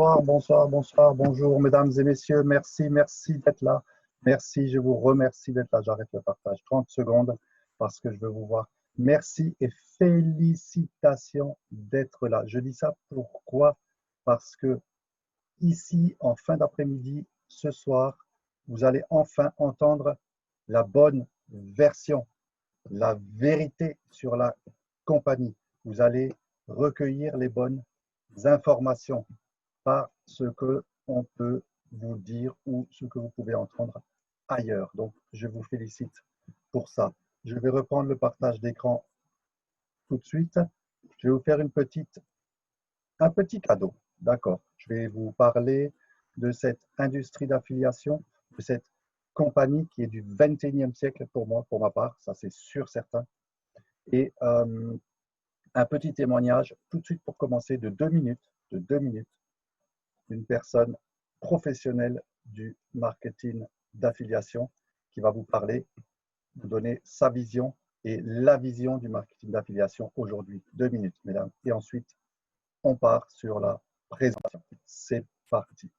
bonsoir, bonsoir, bonsoir, bonjour, mesdames et messieurs. Merci, merci d'être là. Merci, je vous remercie d'être là. J'arrête le partage 30 secondes parce que je veux vous voir. Merci et félicitations d'être là. Je dis ça pourquoi? Parce que ici, en fin d'après-midi, ce soir, vous allez enfin entendre la bonne version, la vérité sur la compagnie. Vous allez recueillir les bonnes informations, pas ce qu'on peut vous dire ou ce que vous pouvez entendre ailleurs. Donc, je vous félicite pour ça. Je vais reprendre le partage d'écran tout de suite. Je vais vous faire un petit cadeau. D'accord. Je vais vous parler de cette industrie d'affiliation, de cette compagnie qui est du 21e siècle pour moi, pour ma part, ça c'est sûr certain. Et un petit témoignage tout de suite pour commencer de 2 minutes, d'une personne professionnelle du marketing d'affiliation qui va vous parler, vous donner sa vision et la vision du marketing d'affiliation aujourd'hui. 2 minutes, mesdames. Et ensuite, on part sur la présentation. C'est parti.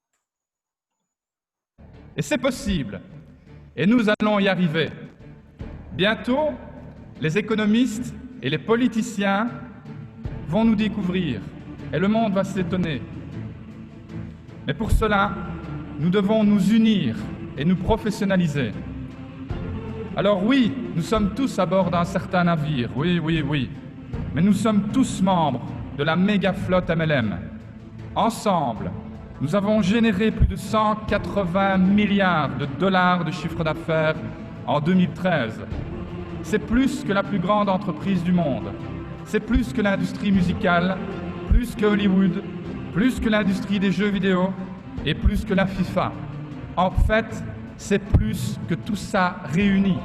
Et c'est possible. Et nous allons y arriver. Bientôt, les économistes et les politiciens vont nous découvrir et le monde va s'étonner. Mais pour cela, nous devons nous unir et nous professionnaliser. Alors oui, nous sommes tous à bord d'un certain navire, oui, mais nous sommes tous membres de la méga flotte MLM. Ensemble, nous avons généré plus de 180 milliards de dollars de chiffre d'affaires en 2013. C'est plus que la plus grande entreprise du monde. C'est plus que l'industrie musicale, plus que Hollywood, plus que l'industrie des jeux vidéo et plus que la FIFA. En fait, c'est plus que tout ça réuni.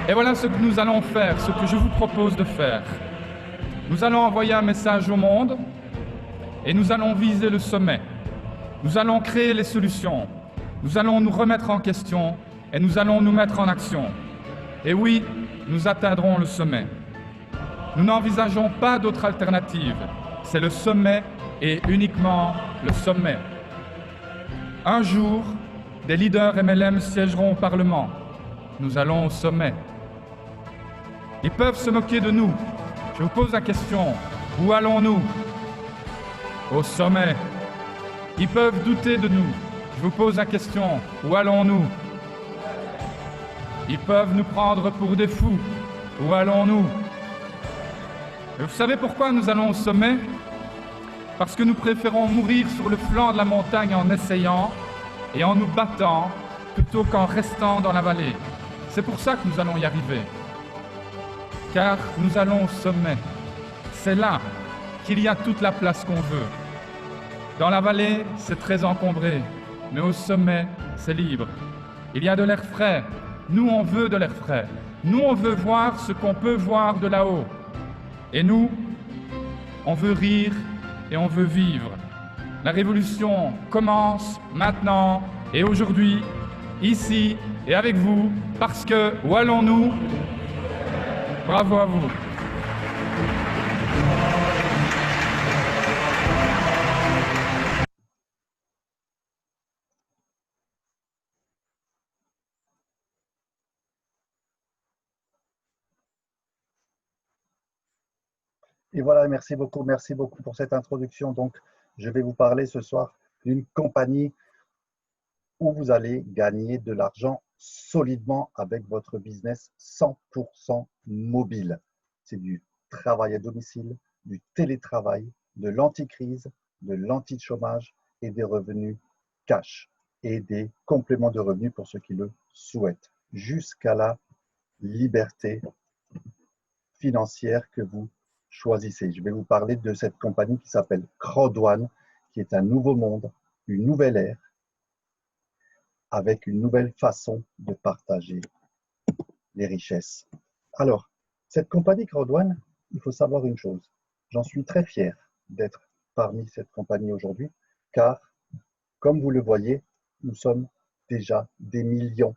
Et voilà ce que nous allons faire, ce que je vous propose de faire. Nous allons envoyer un message au monde et nous allons viser le sommet. Nous allons créer les solutions. Nous allons nous remettre en question et nous allons nous mettre en action. Et oui, nous atteindrons le sommet. Nous n'envisageons pas d'autre alternative. C'est le sommet et uniquement le sommet. Un jour, des leaders MLM siégeront au Parlement. Nous allons au sommet. Ils peuvent se moquer de nous. Je vous pose la question, où allons-nous? Au sommet. Ils peuvent douter de nous. Je vous pose la question, où allons-nous? Ils peuvent nous prendre pour des fous. Où allons-nous? Et vous savez pourquoi nous allons au sommet? Parce que nous préférons mourir sur le flanc de la montagne en essayant et en nous battant plutôt qu'en restant dans la vallée. C'est pour ça que nous allons y arriver. Car nous allons au sommet. C'est là qu'il y a toute la place qu'on veut. Dans la vallée, c'est très encombré, mais au sommet, c'est libre. Il y a de l'air frais. Nous, on veut de l'air frais. Nous, on veut voir ce qu'on peut voir de là-haut. Et nous, on veut rire et on veut vivre. La révolution commence maintenant et aujourd'hui, ici et avec vous, parce que, où allons-nous? Bravo à vous. Et voilà, merci beaucoup pour cette introduction. Donc, je vais vous parler ce soir d'une compagnie où vous allez gagner de l'argent solidement avec votre business 100% mobile. C'est du travail à domicile, du télétravail, de l'anticrise, de l'anti-chômage et des revenus cash et des compléments de revenus pour ceux qui le souhaitent, jusqu'à la liberté financière que vous choisissez. Je vais vous parler de cette compagnie qui s'appelle Crowd1, qui est un nouveau monde, une nouvelle ère, avec une nouvelle façon de partager les richesses. Alors, cette compagnie Crowd1, il faut savoir une chose. J'en suis très fier d'être parmi cette compagnie aujourd'hui, car, comme vous le voyez, nous sommes déjà des millions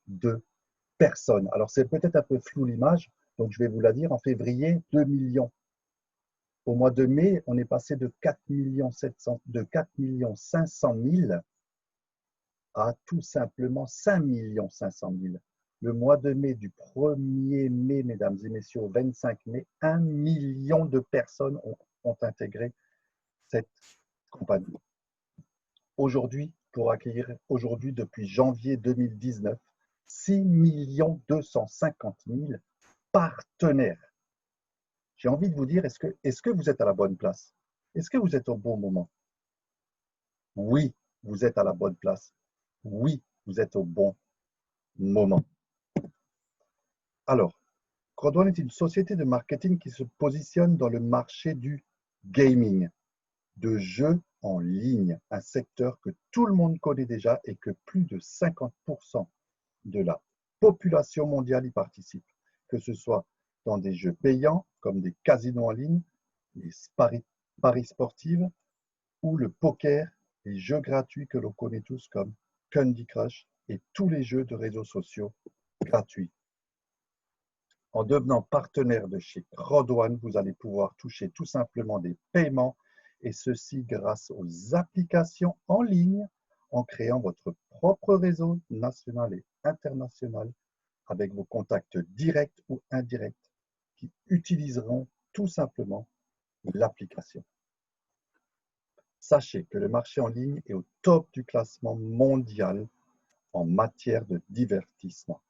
de personnes. Alors, c'est peut-être un peu flou l'image, donc je vais vous la dire. En février, 2 millions. Au mois de mai, on est passé de 4 500 000 à tout simplement 5 500 000. Le mois de mai, du 1er mai, mesdames et messieurs, au 25 mai, 1 million de personnes ont intégré cette compagnie. Aujourd'hui, pour accueillir, aujourd'hui, depuis janvier 2019, 6 250 000 partenaires. J'ai envie de vous dire, est-ce que vous êtes à la bonne place? Est-ce que vous êtes au bon moment? Oui, vous êtes à la bonne place. Oui, vous êtes au bon moment. Alors, Crodone est une société de marketing qui se positionne dans le marché du gaming, de jeux en ligne, un secteur que tout le monde connaît déjà et que plus de 50% de la population mondiale y participe, que ce soit dans des jeux payants comme des casinos en ligne, les paris sportifs ou le poker, les jeux gratuits que l'on connaît tous comme Candy Crush et tous les jeux de réseaux sociaux gratuits. En devenant partenaire de chez Crowd1, vous allez pouvoir toucher tout simplement des paiements et ceci grâce aux applications en ligne en créant votre propre réseau national et international avec vos contacts directs ou indirects qui utiliseront tout simplement l'application. Sachez que le marché en ligne est au top du classement mondial en matière de divertissement.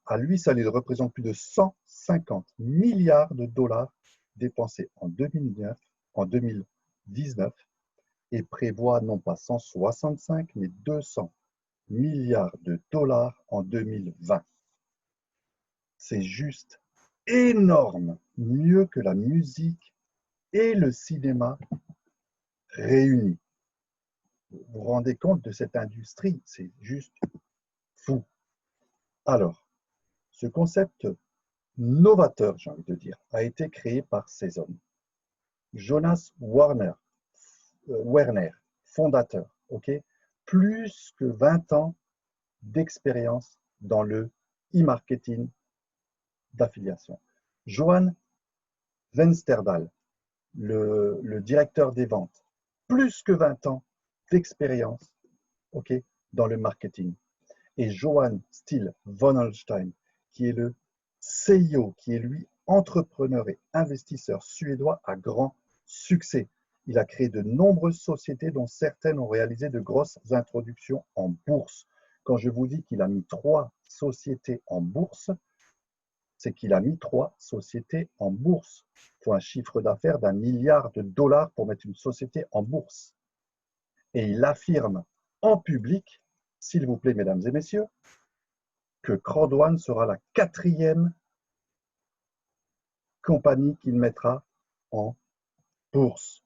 À lui seul, il représente plus de 150 milliards de dollars dépensés en 2019 et prévoit non pas 165 mais 200 milliards de dollars en 2020. C'est juste énorme, mieux que la musique et le cinéma réunis. Vous vous rendez compte de cette industrie? C'est juste fou. Alors, ce concept novateur, j'ai envie de dire, a été créé par ces hommes. Jonas Werner, fondateur, plus que 20 ans d'expérience dans le e-marketing d'affiliation. Johan Vensterdal, le directeur des ventes, plus que 20 ans d'expérience dans le marketing. Et Johan Steele von Holstein, qui est le CEO, qui est lui entrepreneur et investisseur suédois à grand succès. Il a créé de nombreuses sociétés dont certaines ont réalisé de grosses introductions en bourse. Quand je vous dis qu'il a mis 3 sociétés en bourse, c'est qu'il a mis 3 sociétés en bourse. Il faut un chiffre d'affaires d'1 milliard de dollars pour mettre une société en bourse. Et il affirme en public, s'il vous plaît, mesdames et messieurs, que Crowd1 sera la 4e compagnie qu'il mettra en bourse.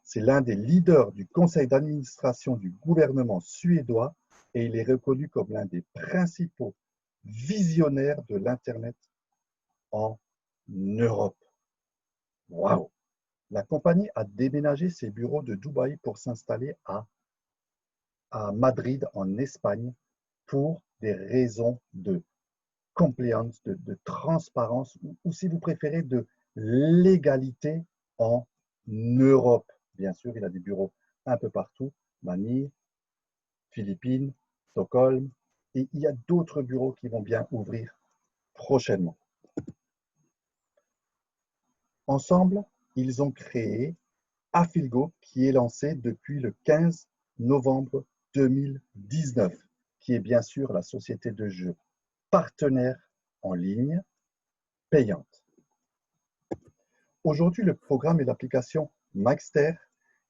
C'est l'un des leaders du conseil d'administration du gouvernement suédois et il est reconnu comme l'un des principaux visionnaires de l'Internet en Europe. Waouh! La compagnie a déménagé ses bureaux de Dubaï pour s'installer à Madrid, en Espagne, pour des raisons de compliance, de transparence, ou si vous préférez, de légalité en Europe. Bien sûr, il a des bureaux un peu partout, Manille, Philippines, Stockholm, et il y a d'autres bureaux qui vont bien ouvrir prochainement. Ensemble, ils ont créé Affilgo, qui est lancé depuis le 15 novembre 2019, qui est bien sûr la société de jeux partenaire en ligne payante. Aujourd'hui, le programme et l'application Maxter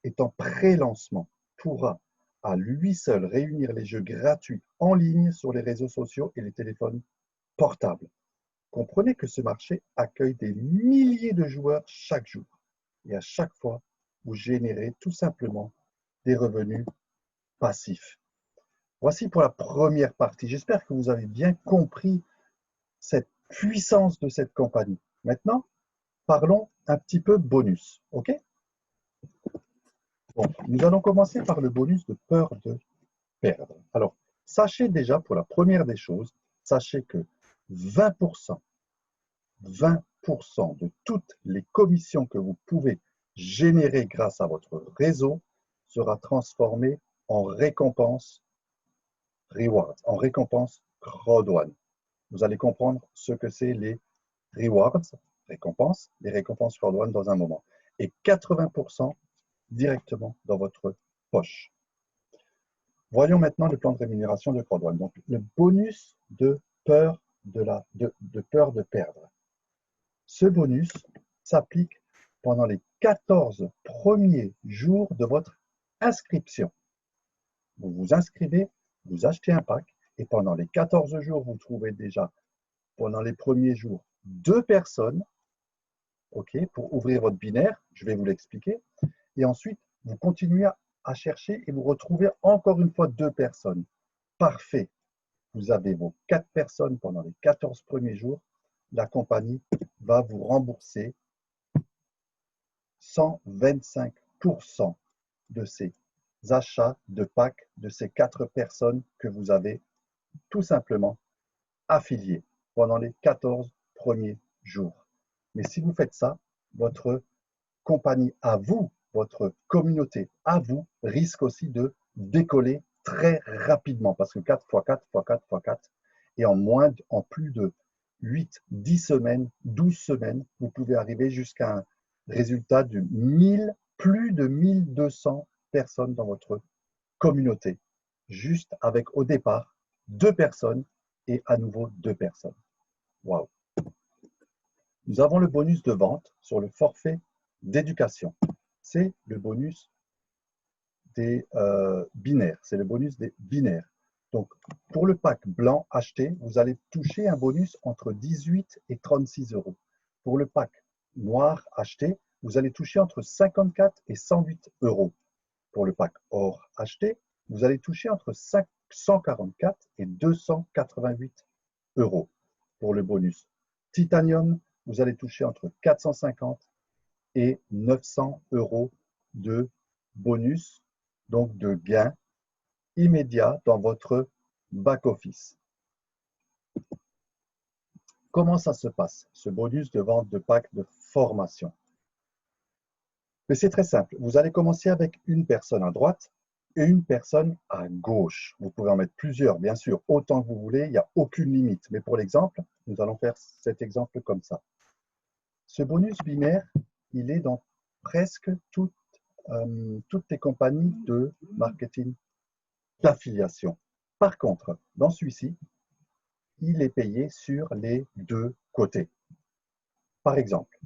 est en pré-lancement, pourra à lui seul réunir les jeux gratuits en ligne sur les réseaux sociaux et les téléphones portables. Comprenez que ce marché accueille des milliers de joueurs chaque jour et à chaque fois, vous générez tout simplement des revenus passifs. Voici pour la première partie. J'espère que vous avez bien compris cette puissance de cette compagnie. Maintenant, parlons un petit peu bonus. OK? Bon, nous allons commencer par le bonus de peur de perdre. Alors, sachez déjà, pour la première des choses, sachez que 20%, 20% de toutes les commissions que vous pouvez générer grâce à votre réseau sera transformé en récompense rewards, en récompense crowd1. Vous allez comprendre ce que c'est les rewards, récompenses, les récompenses crowd1 dans un moment. Et 80% directement dans votre poche. Voyons maintenant le plan de rémunération de crowd1. Donc, le bonus de peur de peur de perdre. Ce bonus s'applique pendant les 14 premiers jours de votre inscription. Vous vous inscrivez, vous achetez un pack et pendant les 14 jours, vous trouvez déjà, pendant les premiers jours, 2 personnes pour ouvrir votre binaire. Je vais vous l'expliquer. Et ensuite, vous continuez à chercher et vous retrouvez encore une fois 2 personnes. Parfait. Vous avez vos 4 personnes pendant les 14 premiers jours. La compagnie va vous rembourser 125% de ces achats de packs de ces 4 personnes que vous avez tout simplement affiliées pendant les 14 premiers jours. Mais si vous faites ça, votre compagnie à vous, votre communauté à vous, risque aussi de décoller très rapidement parce que 4 x 4 x 4 x 4 et en plus de 8, 10 semaines, 12 semaines, vous pouvez arriver jusqu'à un résultat de plus de 1200 personnes dans votre communauté, juste avec au départ 2 personnes et à nouveau 2 personnes. Waouh! Nous avons le bonus de vente sur le forfait d'éducation. C'est le bonus des binaires. C'est le bonus des binaires. Donc, pour le pack blanc acheté, vous allez toucher un bonus entre 18 et 36 euros. Pour le pack noir acheté, vous allez toucher entre 54 et 108 euros. Pour le pack or acheté, vous allez toucher entre 144 et 288 euros. Pour le bonus titanium, vous allez toucher entre 450 et 900 euros de bonus, donc de gains immédiats dans votre back-office. Comment ça se passe, ce bonus de vente de pack de formation? Mais c'est très simple. Vous allez commencer avec une personne à droite et une personne à gauche. Vous pouvez en mettre plusieurs, bien sûr, autant que vous voulez, il n'y a aucune limite. Mais pour l'exemple, nous allons faire cet exemple comme ça. Ce bonus binaire, il est dans presque toutes les compagnies de marketing d'affiliation. Par contre, dans celui-ci, il est payé sur les 2 côtés. Par exemple,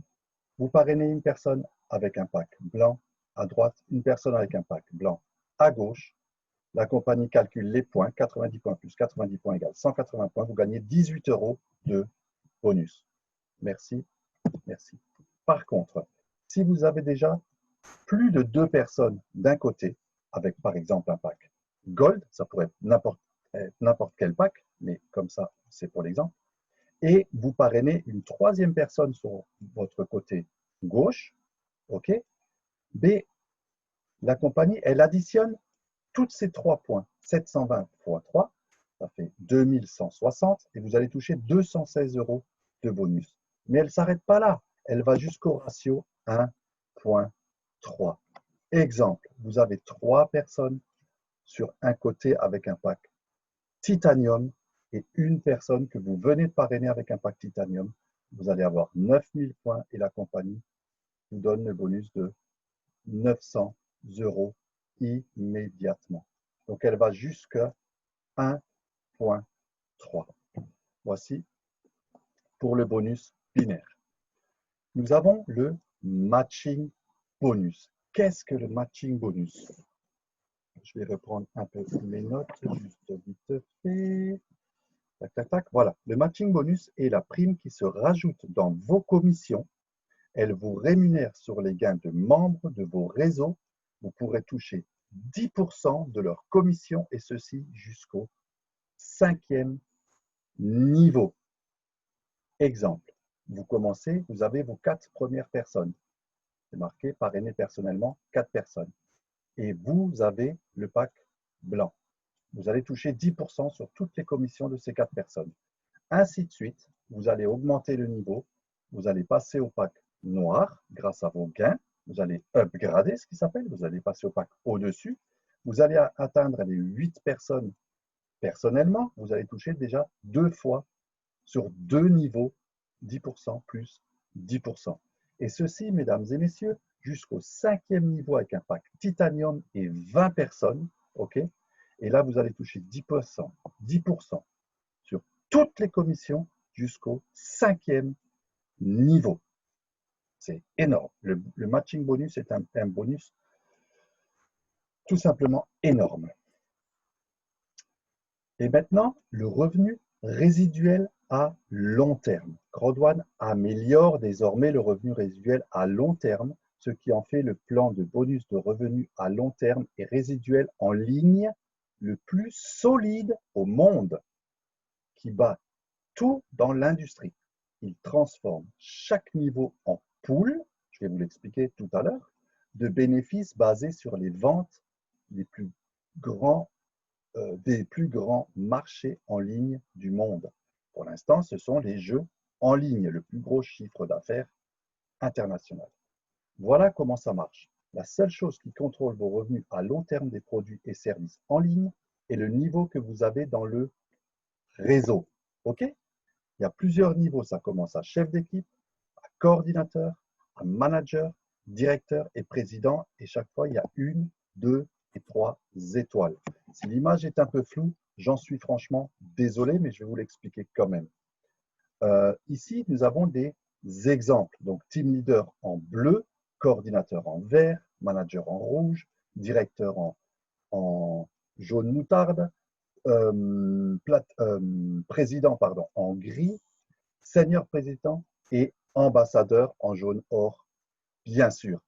vous parrainez une personne avec un pack blanc à droite, une personne avec un pack blanc à gauche. La compagnie calcule les points, 90 points plus 90 points égale 180 points. Vous gagnez 18 euros de bonus. Merci, merci. Par contre, si vous avez déjà plus de 2 personnes d'un côté, avec par exemple un pack Gold, ça pourrait être n'importe quel pack, mais comme ça, c'est pour l'exemple, et vous parrainez une 3e personne sur votre côté gauche, ok, mais la compagnie, elle additionne tous ces 3 points, 720 x 3, ça fait 2160, et vous allez toucher 216 euros de bonus. Mais elle ne s'arrête pas là, elle va jusqu'au ratio 1.3. Exemple, vous avez 3 personnes sur un côté avec un pack titanium et une personne que vous venez de parrainer avec un pack titanium. Vous allez avoir 9000 points et la compagnie vous donne le bonus de 900 euros immédiatement. Donc, elle va jusqu'à 1.3. Voici pour le bonus binaire. Nous avons le matching bonus. Qu'est-ce que le matching bonus? Je vais reprendre un peu mes notes, juste vite fait. Tac, tac, tac. Voilà. Le matching bonus est la prime qui se rajoute dans vos commissions. Elle vous rémunère sur les gains de membres de vos réseaux. Vous pourrez toucher 10% de leur commission et ceci jusqu'au 5e niveau. Exemple, vous commencez, vous avez vos 4 premières personnes. C'est marqué parrainé personnellement 4 personnes. Et vous avez le pack blanc. Vous allez toucher 10% sur toutes les commissions de ces 4 personnes. ainsi de suite. Vous allez augmenter le niveau, vous allez passer au pack noir grâce à vos gains, vous allez upgrader ce qui s'appelle, vous allez passer au pack au-dessus, vous allez atteindre les 8 personnes personnellement, vous allez toucher déjà 2 fois sur 2 niveaux, 10% plus 10%. Et ceci, mesdames et messieurs, jusqu'au 5e niveau avec un pack titanium et 20 personnes, ok? Et là, vous allez toucher 10%, 10% sur toutes les commissions jusqu'au 5e niveau. C'est énorme. Le matching bonus est un bonus tout simplement énorme. Et maintenant, le revenu résiduel à long terme. Crodwan améliore désormais le revenu résiduel à long terme, ce qui en fait le plan de bonus de revenu à long terme et résiduel en ligne le plus solide au monde, qui bat tout dans l'industrie. Il transforme chaque niveau en pool, je vais vous l'expliquer tout à l'heure, de bénéfices basés sur les ventes des plus grands marchés en ligne du monde. Pour l'instant, ce sont les jeux en ligne, le plus gros chiffre d'affaires international. Voilà comment ça marche. La seule chose qui contrôle vos revenus à long terme des produits et services en ligne est le niveau que vous avez dans le réseau. OK? Il y a plusieurs niveaux. Ça commence à chef d'équipe, à coordinateur, à manager, directeur et président. Et chaque fois, il y a 1, 2 et 3 étoiles. Si l'image est un peu floue, j'en suis franchement désolé, mais je vais vous l'expliquer quand même. Ici, nous avons des exemples. Donc, team leader en bleu, coordinateur en vert, manager en rouge, directeur en jaune moutarde, président en gris, senior président et ambassadeur en jaune or, bien sûr.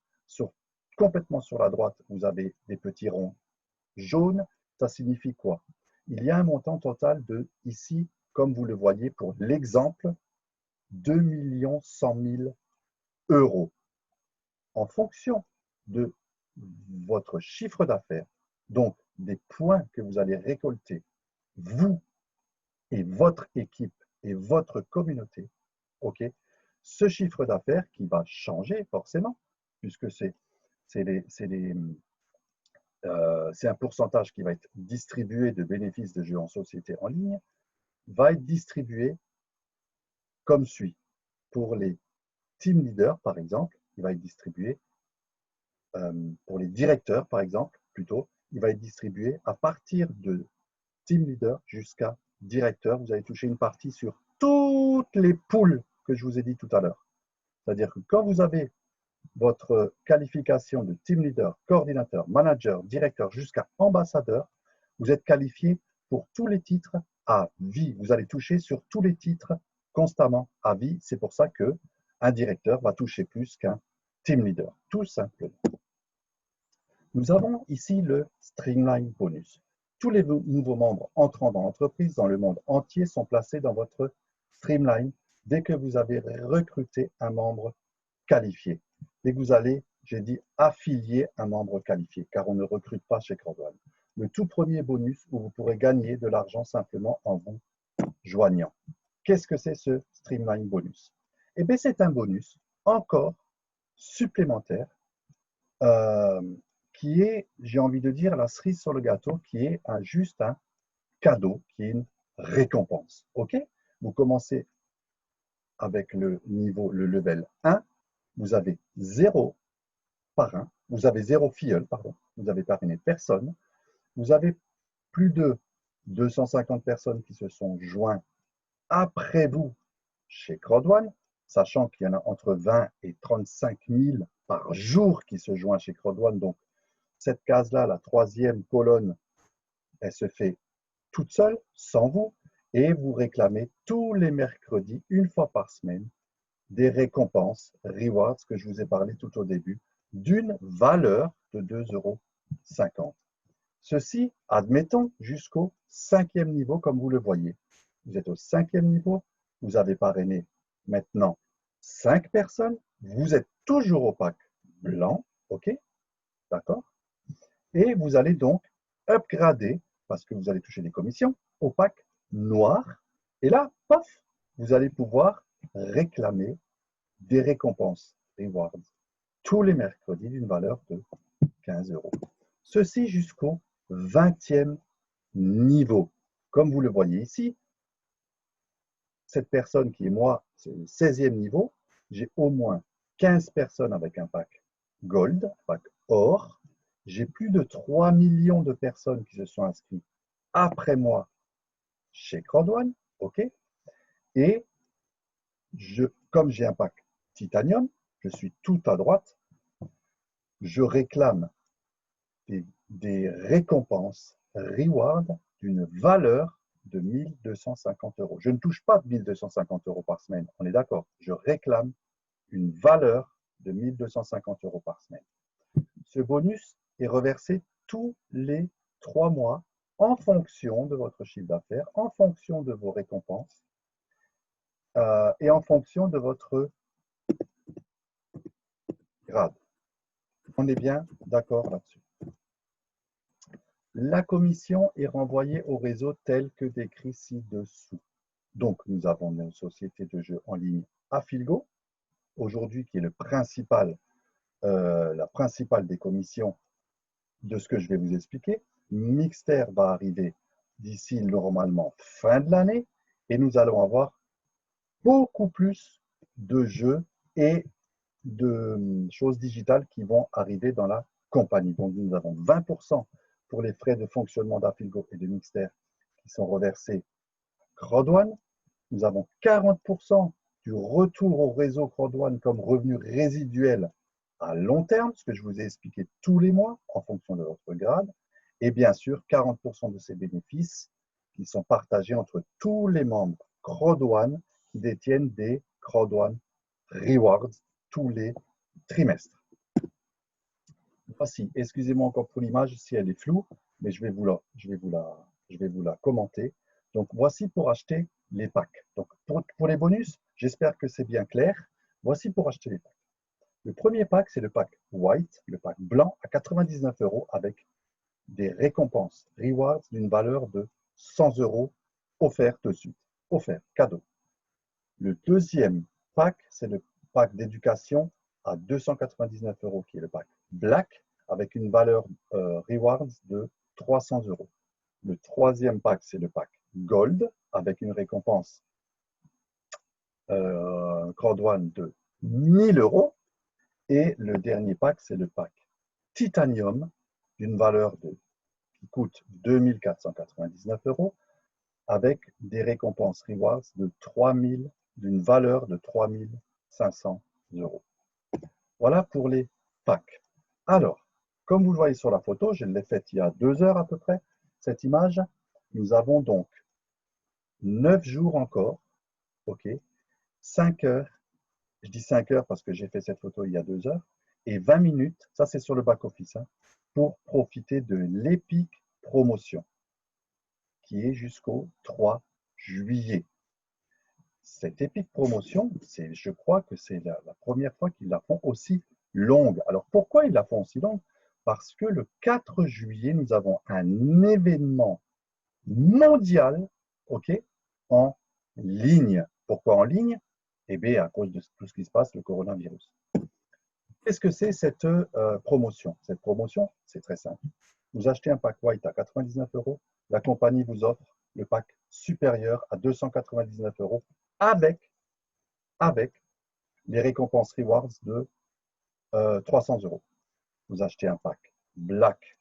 Complètement sur la droite, vous avez des petits ronds jaunes. Ça signifie quoi? Il y a un montant total de, ici, comme vous le voyez pour l'exemple, 2 100 000 euros. En fonction de votre chiffre d'affaires, donc des points que vous allez récolter, vous et votre équipe et votre communauté, ok, ce chiffre d'affaires qui va changer forcément, puisque c'est un pourcentage qui va être distribué de bénéfices de jeux en société en ligne, va être distribué comme suit. Pour les team leaders, par exemple, il va être distribué, pour les directeurs, par exemple, plutôt, il va être distribué à partir de team leader jusqu'à directeur. Vous allez toucher une partie sur toutes les poules que je vous ai dit tout à l'heure. C'est-à-dire que quand vous avez votre qualification de team leader, coordinateur, manager, directeur jusqu'à ambassadeur, vous êtes qualifié pour tous les titres à vie. Vous allez toucher sur tous les titres constamment à vie. C'est pour ça qu'un directeur va toucher plus qu'un team leader, tout simplement. Nous avons ici le Streamline Bonus. Tous les nouveaux membres entrant dans l'entreprise dans le monde entier sont placés dans votre Streamline dès que vous avez recruté un membre qualifié. Dès que vous allez, j'ai dit, affilier un membre qualifié, car on ne recrute pas chez Crodwan. Le tout premier bonus où vous pourrez gagner de l'argent simplement en vous joignant. Qu'est-ce que c'est ce Streamline Bonus? Eh bien, c'est un bonus encore supplémentaire qui est, j'ai envie de dire, la cerise sur le gâteau, qui est juste un cadeau, qui est une récompense. OK? Vous commencez avec le niveau, le level 1, vous avez 0 parrain, vous avez 0 filleul, pardon, vous avez parrainé personne, vous avez plus de 250 personnes qui se sont joints après vous chez Crodwan, sachant qu'il y en a entre 20 et 35 000 par jour qui se joignent chez Crodwan. Donc, cette case-là, la troisième colonne, elle se fait toute seule, sans vous, et vous réclamez tous les mercredis, une fois par semaine, des récompenses, rewards, que je vous ai parlé tout au début, d'une valeur de 2,50 €. Ceci, admettons, jusqu'au 5e niveau, comme vous le voyez. Vous êtes au 5e niveau, vous avez parrainé maintenant 5 personnes, vous êtes toujours au pack blanc, ok, d'accord? Et vous allez donc upgrader, parce que vous allez toucher des commissions, au pack noir, Et là, paf, vous allez pouvoir réclamer des récompenses, rewards, tous les mercredis d'une valeur de 15 €. Ceci jusqu'au 20e niveau. Comme vous le voyez ici, cette personne qui est moi, c'est le 16e niveau, j'ai au moins 15 personnes avec un pack Gold, pack Or. J'ai plus de 3 millions de personnes qui se sont inscrites après moi chez CrowdOne, ok. Et comme j'ai un pack Titanium, je suis tout à droite, je réclame des récompenses, rewards, d'une valeur de 1250 €. Je ne touche pas 1250 € par semaine, on est d'accord. Je réclame une valeur de 1250 € par semaine. Ce bonus est reversé tous les 3 mois en fonction de votre chiffre d'affaires, en fonction de vos récompenses et en fonction de votre grade. On est bien d'accord là-dessus. La commission est renvoyée au réseau tel que décrit ci-dessous. Donc, nous avons une société de jeux en ligne Affilgo, aujourd'hui qui est la principale des commissions de ce que je vais vous expliquer. Mixter va arriver d'ici normalement fin de l'année et nous allons avoir beaucoup plus de jeux et de choses digitales qui vont arriver dans la compagnie. Donc, nous avons 20% pour les frais de fonctionnement d'Affilgo et de Mixter qui sont reversés CrowdOne. Nous avons 40% du retour au réseau CrowdOne comme revenu résiduel à long terme, ce que je vous ai expliqué tous les mois en fonction de votre grade. Et bien sûr, 40% de ces bénéfices qui sont partagés entre tous les membres CrowdOne qui détiennent des CrowdOne Rewards tous les trimestres. Voici, excusez-moi encore pour l'image si elle est floue, mais je vais vous la commenter. Donc, voici pour acheter les packs. Donc, pour les bonus, j'espère que c'est bien clair. Voici pour acheter les packs. Le premier pack, c'est le pack White, le pack blanc à 99 € avec des récompenses, rewards d'une valeur de 100 € offertes de suite. Offert, cadeau. Le deuxième pack, c'est le pack d'éducation à 299 € qui est le pack Black avec une valeur rewards de 300 €. Le troisième pack, c'est le pack Gold avec une récompense CrowdOne de 1000 €. Et le dernier pack, c'est le pack Titanium d'une valeur qui coûte 2499 € avec des récompenses rewards d'une valeur de 3500 €. Voilà pour les packs. Alors, comme vous le voyez sur la photo, je l'ai faite il y a 2 heures à peu près, cette image. Nous avons donc 9 jours encore, ok, 5 heures, je dis 5 heures parce que j'ai fait cette photo il y a 2 heures, et 20 minutes, ça c'est sur le back-office, hein, pour profiter de l'Epic Promotion, qui est jusqu'au 3 juillet. Cette Epic Promotion, je crois que c'est la première fois qu'ils la font aussi longue. Alors pourquoi ils la font aussi longue? Parce que le 4 juillet, nous avons un événement mondial, ok, en ligne. Pourquoi en ligne? Eh bien, à cause de tout ce qui se passe, le coronavirus. Qu'est-ce que c'est cette promotion? Cette promotion, c'est très simple. Vous achetez un pack White à 99 €, la compagnie vous offre le pack supérieur à 299 € avec les récompenses rewards de 300 €. Vous achetez un pack Black,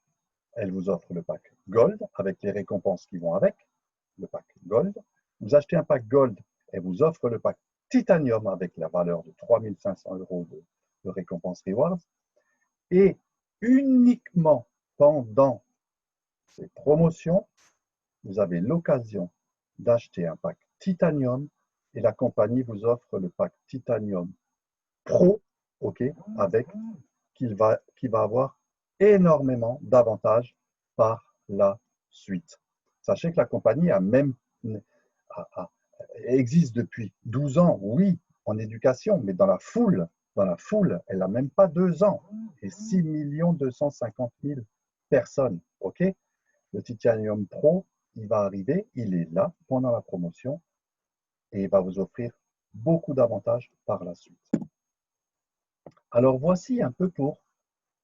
elle vous offre le pack Gold avec les récompenses qui vont avec, le pack Gold. Vous achetez un pack Gold, elle vous offre le pack Titanium avec la valeur de 3500 € de récompenses rewards. Et uniquement pendant ces promotions, vous avez l'occasion d'acheter un pack Titanium et la compagnie vous offre le pack Titanium Pro, ok, avec qui va avoir énormément d'avantages par la suite. Sachez que la compagnie existe depuis 12 ans, oui, en éducation, mais dans la foule, elle n'a même pas 2 ans. Et 6 250 000 personnes, ok. Le Titanium Pro, il va arriver, il est là pendant la promotion et il va vous offrir beaucoup d'avantages par la suite. Alors voici un peu pour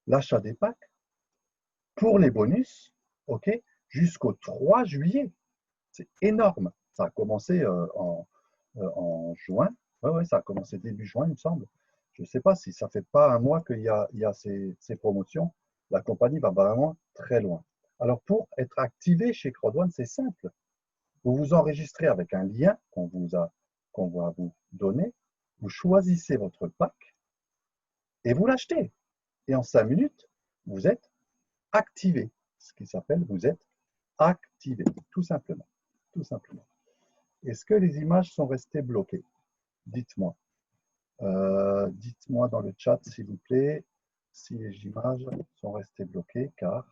l'achat des packs. Pour les bonus, ok, jusqu'au 3 juillet. C'est énorme. Ça a commencé en juin. Ouais, ça a commencé début juin, il me semble. Je ne sais pas si ça ne fait pas un mois qu'il y a ces promotions. La compagnie va vraiment très loin. Alors, pour être activé chez Crowdone, c'est simple. Vous vous enregistrez avec un lien qu'on va vous donner. Vous choisissez votre pack et vous l'achetez. Et en 5 minutes, vous êtes activé. Ce qui s'appelle, vous êtes activé, tout simplement. Tout simplement. Est-ce que les images sont restées bloquées? Dites-moi. Dites-moi dans le chat, s'il vous plaît, si les images sont restées bloquées, car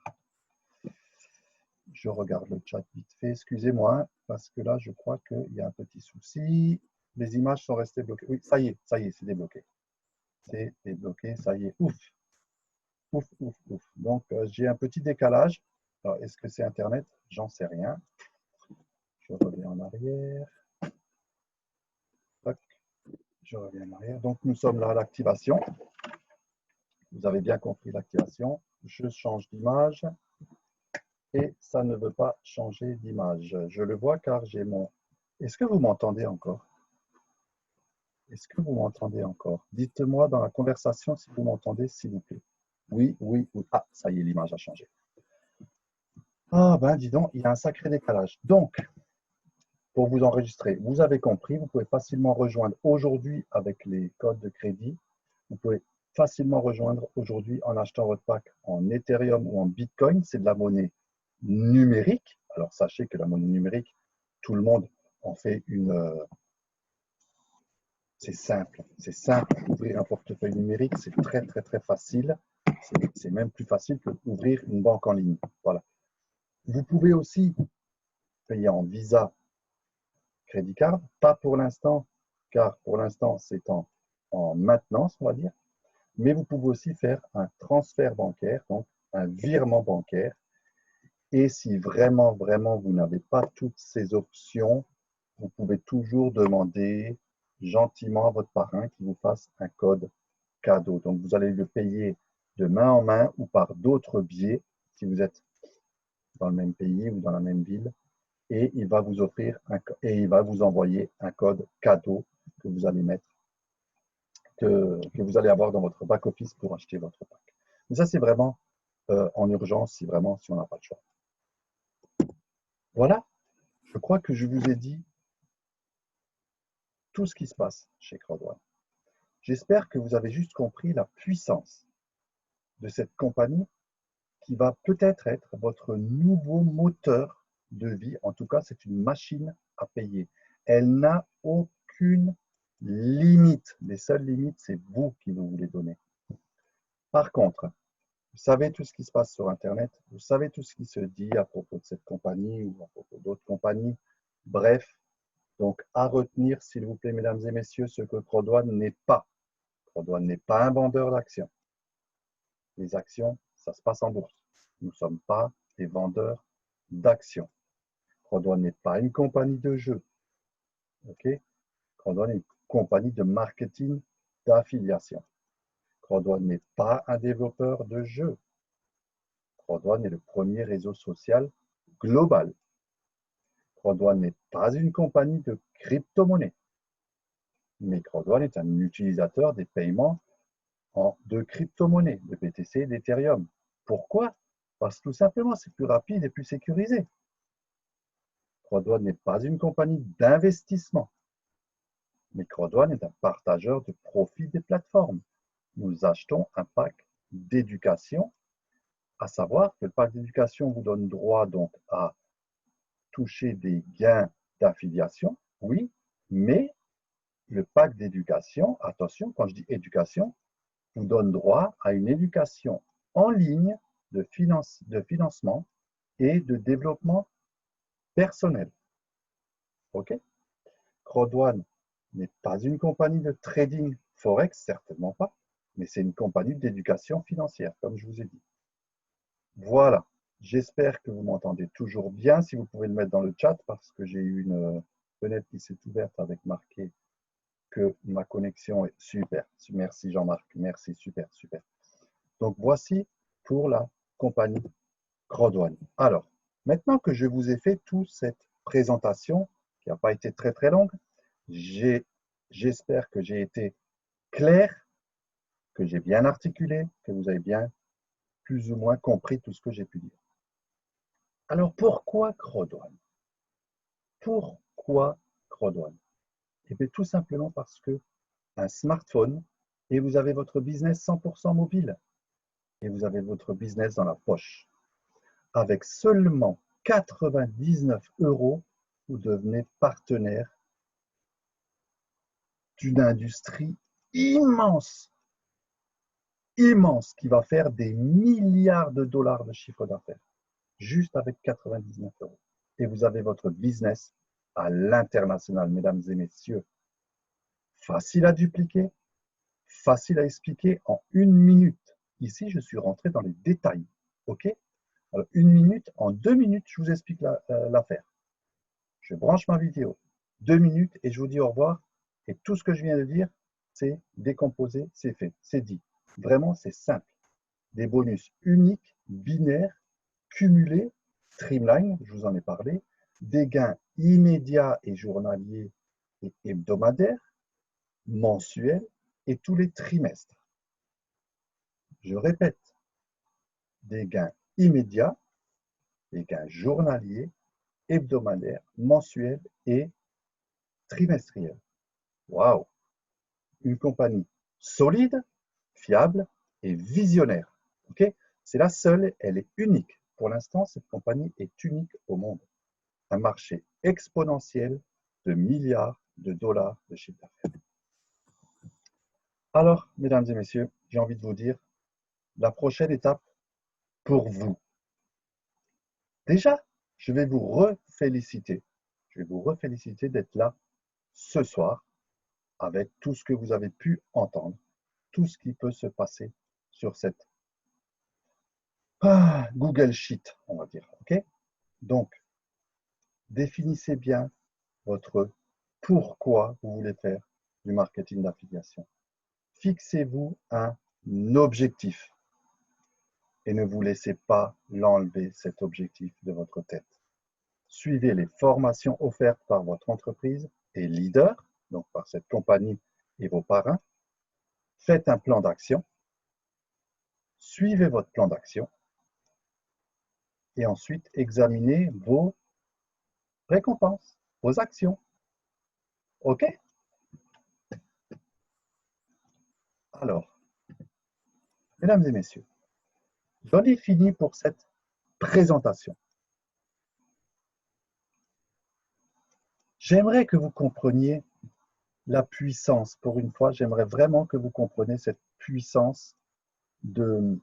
je regarde le chat vite fait. Excusez-moi, parce que là, je crois qu'il y a un petit souci. Les images sont restées bloquées. Oui, ça y est, c'est débloqué. C'est débloqué, ça y est. Ouf, ouf, ouf, ouf. Donc, j'ai un petit décalage. Alors, est-ce que c'est Internet? J'en sais rien. Je reviens en arrière. Tac. Je reviens en arrière. Donc, nous sommes là à l'activation. Vous avez bien compris l'activation. Je change d'image et ça ne veut pas changer d'image. Je le vois car j'ai mon... Est-ce que vous m'entendez encore? Est-ce que vous m'entendez encore? Dites-moi dans la conversation si vous m'entendez, s'il vous plaît. Oui, oui, oui. Ah, ça y est, l'image a changé. Ah ben, dis donc, il y a un sacré décalage. Donc, pour vous enregistrer, vous avez compris, vous pouvez facilement rejoindre aujourd'hui avec les codes de crédit. Vous pouvez facilement rejoindre aujourd'hui en achetant votre pack en Ethereum ou en Bitcoin. C'est de la monnaie numérique. Alors, sachez que la monnaie numérique, tout le monde en fait une... c'est simple. C'est simple d'ouvrir un portefeuille numérique. C'est très, très, très facile. C'est même plus facile que d'ouvrir une banque en ligne. Voilà. Vous pouvez aussi payer en Visa Crédit Card. Pas pour l'instant, car pour l'instant, c'est en maintenance, on va dire. Mais vous pouvez aussi faire un transfert bancaire, donc un virement bancaire. Et si vraiment, vraiment, vous n'avez pas toutes ces options, vous pouvez toujours demander gentiment à votre parrain qu'il vous fasse un code cadeau. Donc, vous allez le payer de main en main ou par d'autres biais, si vous êtes dans le même pays ou dans la même ville. Et il va vous offrir et il va vous envoyer un code cadeau que vous allez mettre, que vous allez avoir dans votre back-office pour acheter votre pack. Mais ça, c'est vraiment en urgence, si on n'a pas le choix. Voilà, je crois que je vous ai dit tout ce qui se passe chez Crowdone. J'espère que vous avez juste compris la puissance de cette compagnie qui va peut-être être votre nouveau moteur de vie. En tout cas, c'est une machine à payer. Elle n'a aucune limite. Les seules limites, c'est vous qui vous voulez donner. Par contre, vous savez tout ce qui se passe sur Internet, vous savez tout ce qui se dit à propos de cette compagnie ou à propos d'autres compagnies. Bref, donc à retenir, s'il vous plaît, mesdames et messieurs, ce que Crowdone n'est pas. Crowdone n'est pas un vendeur d'actions. Les actions, ça se passe en bourse. Nous ne sommes pas des vendeurs d'actions. Crowdone n'est pas une compagnie de jeux. Okay? Crowdone est une compagnie de marketing d'affiliation. Crowdone n'est pas un développeur de jeux. Crowdone est le premier réseau social global. Crowdone n'est pas une compagnie de crypto-monnaie. Mais Crowdone est un utilisateur des paiements de crypto-monnaies, de BTC et d'Ethereum. Pourquoi? Parce que tout simplement, c'est plus rapide et plus sécurisé. Crowdone n'est pas une compagnie d'investissement. Mais Crowdone est un partageur de profit des plateformes. Nous achetons un pack d'éducation, à savoir que le pack d'éducation vous donne droit donc à toucher des gains d'affiliation, oui, mais le pack d'éducation, attention, quand je dis éducation, vous donne droit à une éducation en ligne de financement et de développement personnel. OK? Crowdone n'est pas une compagnie de trading forex, certainement pas, mais c'est une compagnie d'éducation financière, comme je vous ai dit. Voilà, j'espère que vous m'entendez toujours bien. Si vous pouvez le mettre dans le chat, parce que j'ai eu fenêtre qui s'est ouverte avec marqué que ma connexion est super. Merci Jean-Marc, merci, super, super. Donc voici pour la compagnie Crodone. Alors, maintenant que je vous ai fait toute cette présentation, qui n'a pas été très très longue, j'espère que j'ai été clair, que j'ai bien articulé, que vous avez bien plus ou moins compris tout ce que j'ai pu dire. Alors pourquoi Crodone? Pourquoi Crodone? Eh bien tout simplement parce que un smartphone et vous avez votre business 100% mobile et vous avez votre business dans la poche. Avec seulement 99 €, vous devenez partenaire d'une industrie immense, immense, qui va faire des milliards de dollars de chiffre d'affaires, juste avec 99 €. Et vous avez votre business à l'international, mesdames et messieurs. Facile à dupliquer, facile à expliquer en 1 minute. Ici, je suis rentré dans les détails. OK? Alors, 1 minute, en 2 minutes, je vous explique l'affaire. Je branche ma vidéo, 2 minutes, et je vous dis au revoir. Et tout ce que je viens de dire, c'est décomposé, c'est fait, c'est dit. Vraiment, c'est simple. Des bonus uniques, binaires, cumulés, streamline, je vous en ai parlé, des gains immédiats et journaliers et hebdomadaires, mensuels et tous les trimestres. Je répète, des gains immédiats, des gains journaliers, hebdomadaires, mensuels et trimestriels. Waouh! Une compagnie solide, fiable et visionnaire. Okay? C'est la seule, elle est unique. Pour l'instant, cette compagnie est unique au monde. Un marché exponentiel de milliards de dollars de chiffre d'affaires. Alors, mesdames et messieurs, j'ai envie de vous dire la prochaine étape pour vous. Déjà, je vais vous reféliciter. Je vais vous reféliciter d'être là ce soir avec tout ce que vous avez pu entendre, tout ce qui peut se passer sur cette Google Sheet, on va dire. OK? Donc, définissez bien votre pourquoi vous voulez faire du marketing d'affiliation. Fixez-vous un objectif et ne vous laissez pas l'enlever, cet objectif, de votre tête. Suivez les formations offertes par votre entreprise et leader, donc par cette compagnie et vos parrains. Faites un plan d'action. Suivez votre plan d'action. Et ensuite, examinez vos récompenses, vos actions. OK? Alors, mesdames et messieurs, j'en ai fini pour cette présentation. J'aimerais que vous compreniez la puissance. Pour une fois, j'aimerais vraiment que vous compreniez cette puissance de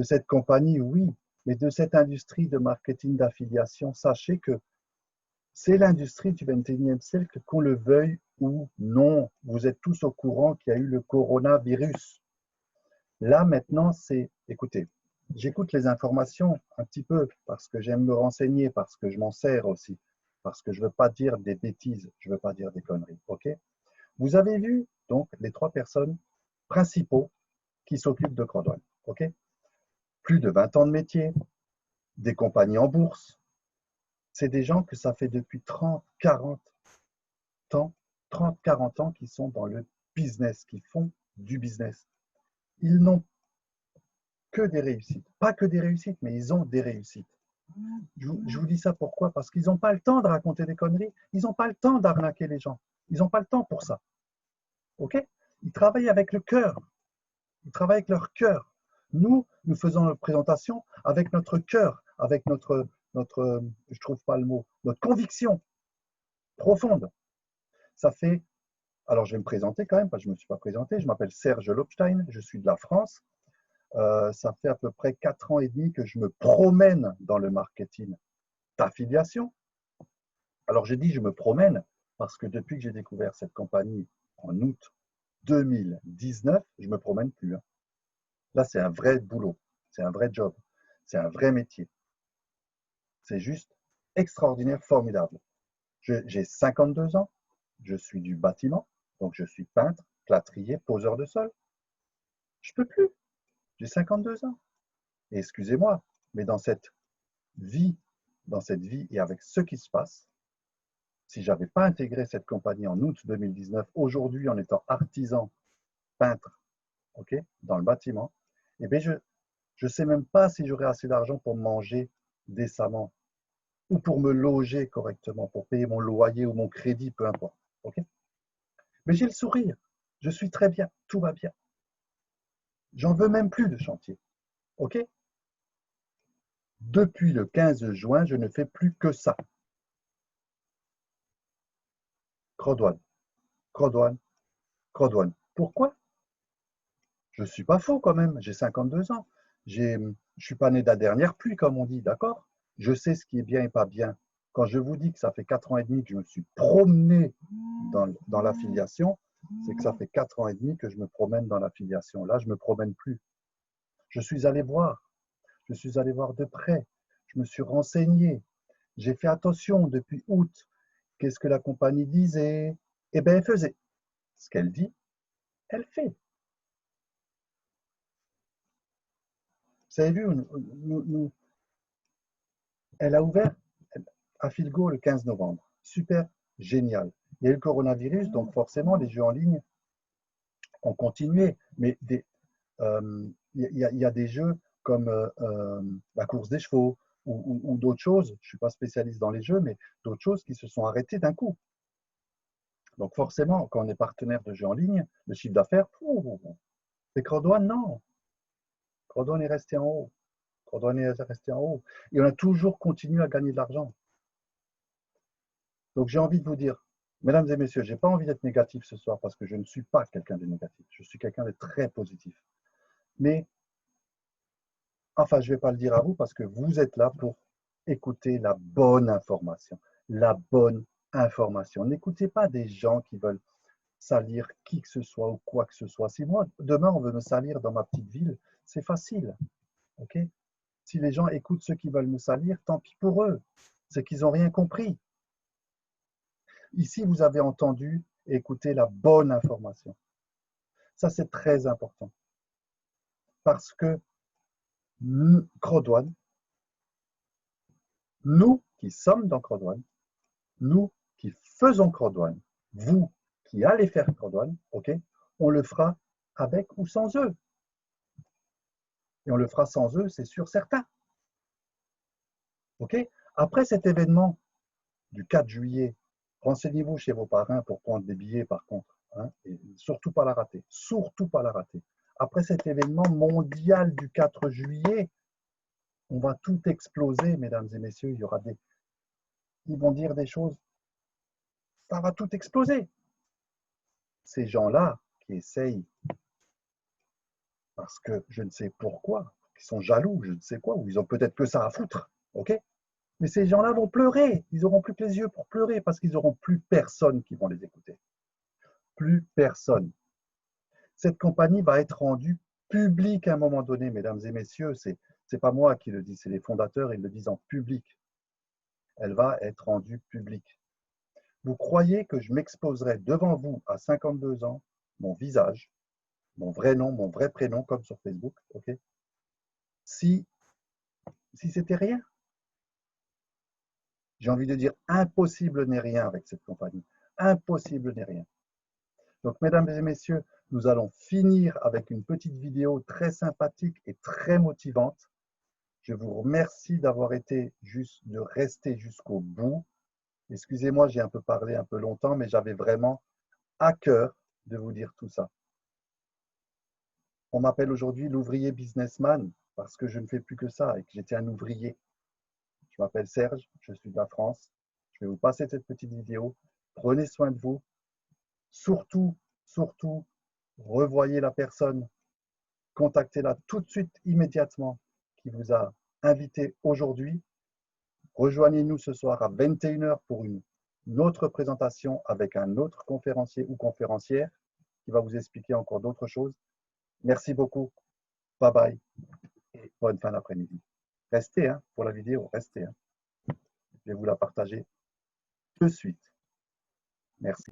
cette compagnie, oui, mais de cette industrie de marketing d'affiliation. Sachez que c'est l'industrie du 21e siècle, qu'on le veuille ou non. Vous êtes tous au courant qu'il y a eu le coronavirus. Là, maintenant, c'est... Écoutez, j'écoute les informations un petit peu parce que j'aime me renseigner, parce que je m'en sers aussi, parce que je ne veux pas dire des bêtises, je ne veux pas dire des conneries. OK? Vous avez vu, donc, les 3 personnes principaux qui s'occupent de Crodone. OK? Plus de 20 ans de métier, des compagnies en bourse. C'est des gens que ça fait depuis 30, 40 ans, 30, 40 ans qui sont dans le business, qui font du business. Ils n'ont que des réussites. Pas que des réussites, mais ils ont des réussites. Je vous dis ça pourquoi? Parce qu'ils n'ont pas le temps de raconter des conneries. Ils n'ont pas le temps d'arnaquer les gens. Ils n'ont pas le temps pour ça. OK? Ils travaillent avec le cœur. Ils travaillent avec leur cœur. Nous faisons notre présentation avec notre cœur, avec notre, je trouve pas le mot, notre conviction profonde. Ça fait, alors je vais me présenter quand même, parce que je ne me suis pas présenté, je m'appelle Serge Lobstein, je suis de la France. Ça fait à peu près 4 ans et demi que je me promène dans le marketing d'affiliation. Alors j'ai dit je me promène parce que depuis que j'ai découvert cette compagnie en août 2019, je ne me promène plus. Là, c'est un vrai boulot, c'est un vrai job, c'est un vrai métier. C'est juste extraordinaire, formidable. J'ai 52 ans, je suis du bâtiment, donc je suis peintre, plâtrier, poseur de sol. Je ne peux plus, j'ai 52 ans. Et excusez-moi, mais dans cette vie et avec ce qui se passe, si je n'avais pas intégré cette compagnie en août 2019, aujourd'hui en étant artisan, peintre, okay, dans le bâtiment, eh bien je ne sais même pas si j'aurais assez d'argent pour manger décemment ou pour me loger correctement, pour payer mon loyer ou mon crédit, peu importe. Okay, mais j'ai le sourire, je suis très bien, tout va bien. J'en veux même plus de chantier. Ok, depuis le 15 juin, je ne fais plus que ça. Crodouane, Crodouane, Crodouane. Pourquoi? Je ne suis pas faux quand même, j'ai 52 ans. Je ne suis pas né de la dernière pluie, comme on dit, d'accord? Je sais ce qui est bien et pas bien. Quand je vous dis que ça fait 4 ans et demi que je me suis promené dans l'affiliation, c'est que ça fait 4 ans et demi que je me promène dans l'affiliation. Là, je ne me promène plus. Je suis allé voir de près. Je me suis renseigné. J'ai fait attention depuis août. Qu'est-ce que la compagnie disait? Eh bien, elle faisait. Ce qu'elle dit, elle fait. Vous avez vu, elle a ouvert à Filgo le 15 novembre. Super, génial. Il y a eu le coronavirus, donc forcément, les jeux en ligne ont continué. Mais y a des jeux comme la course des chevaux ou d'autres choses. Je ne suis pas spécialiste dans les jeux, mais d'autres choses qui se sont arrêtées d'un coup. Donc forcément, quand on est partenaire de jeux en ligne, le chiffre d'affaires, c'est Crodouane, non. Crodouane est resté en haut. Crodouane est resté en haut. Et on a toujours continué à gagner de l'argent. Donc j'ai envie de vous dire, mesdames et messieurs, je n'ai pas envie d'être négatif ce soir parce que je ne suis pas quelqu'un de négatif. Je suis quelqu'un de très positif. Mais, enfin, je ne vais pas le dire à vous parce que vous êtes là pour écouter la bonne information. La bonne information. N'écoutez pas des gens qui veulent salir qui que ce soit ou quoi que ce soit. Si moi, demain, on veut me salir dans ma petite ville, c'est facile. Okay, si les gens écoutent ceux qui veulent me salir, tant pis pour eux. C'est qu'ils n'ont rien compris. Ici, vous avez entendu et écouté la bonne information. Ça, c'est très important. Parce que Crodouane, nous qui sommes dans Crodouane, nous qui faisons Crodouane, vous qui allez faire Crodouane, ok, on le fera avec ou sans eux. Et on le fera sans eux, c'est sûr, certain. Ok, après cet événement du 4 juillet, renseignez-vous chez vos parrains pour prendre des billets par contre. Hein, et surtout pas la rater. Surtout pas la rater. Après cet événement mondial du 4 juillet, on va tout exploser, mesdames et messieurs. Il y aura ils vont dire des choses. Ça va tout exploser. Ces gens-là qui essayent, parce que je ne sais pourquoi, qui sont jaloux, je ne sais quoi, ou ils ont peut-être que ça à foutre. Ok, mais ces gens-là vont pleurer. Ils n'auront plus que les yeux pour pleurer parce qu'ils n'auront plus personne qui vont les écouter. Plus personne. Cette compagnie va être rendue publique à un moment donné, mesdames et messieurs. Ce n'est pas moi qui le dis, c'est les fondateurs, ils le disent en public. Elle va être rendue publique. Vous croyez que je m'exposerai devant vous à 52 ans, mon visage, mon vrai nom, mon vrai prénom, comme sur Facebook, ok, si c'était rien? J'ai envie de dire impossible n'est rien avec cette compagnie. Impossible n'est rien. Donc, mesdames et messieurs, nous allons finir avec une petite vidéo très sympathique et très motivante. Je vous remercie d'avoir été de rester jusqu'au bout. Excusez-moi, j'ai un peu parlé un peu longtemps, mais j'avais vraiment à cœur de vous dire tout ça. On m'appelle aujourd'hui l'ouvrier businessman parce que je ne fais plus que ça et que j'étais un ouvrier. Je m'appelle Serge, je suis de la France. Je vais vous passer cette petite vidéo. Prenez soin de vous. Surtout, surtout, revoyez la personne. Contactez-la tout de suite, immédiatement, qui vous a invité aujourd'hui. Rejoignez-nous ce soir à 21h pour une autre présentation avec un autre conférencier ou conférencière qui va vous expliquer encore d'autres choses. Merci beaucoup. Bye bye et bonne fin d'après-midi. Restez pour la vidéo, restez. Je vais vous la partager. de suite. Merci.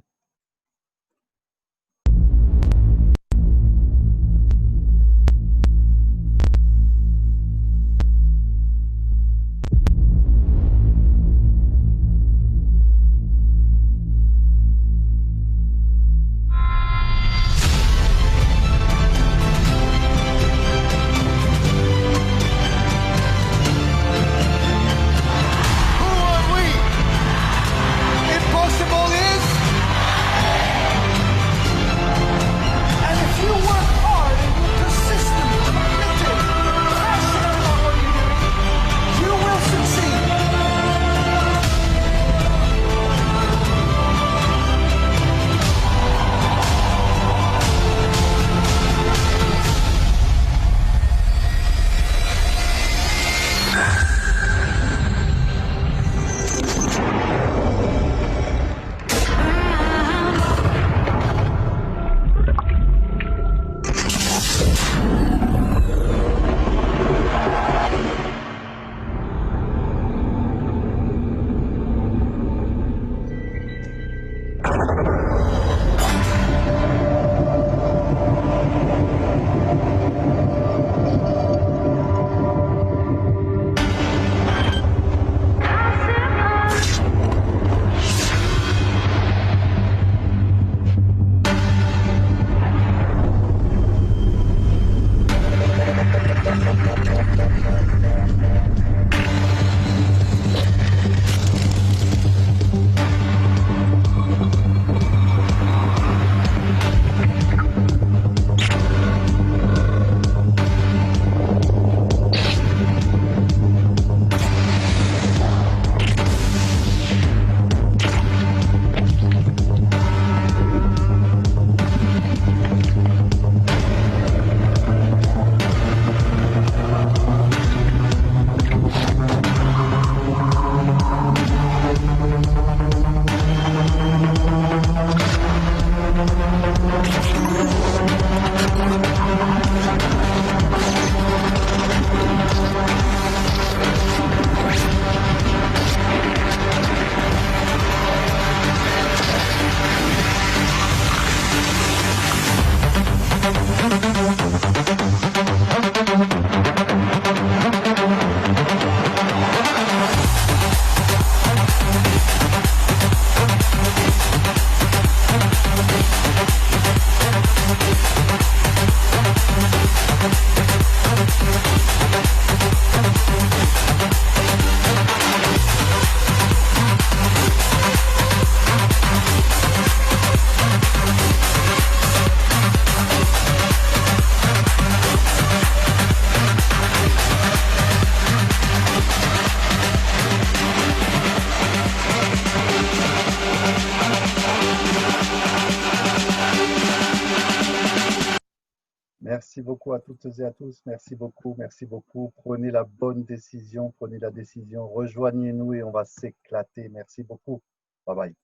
Merci beaucoup à toutes et à tous. Merci beaucoup, merci beaucoup. Prenez la bonne décision, prenez la décision. Rejoignez-nous et on va s'éclater. Merci beaucoup. Bye bye.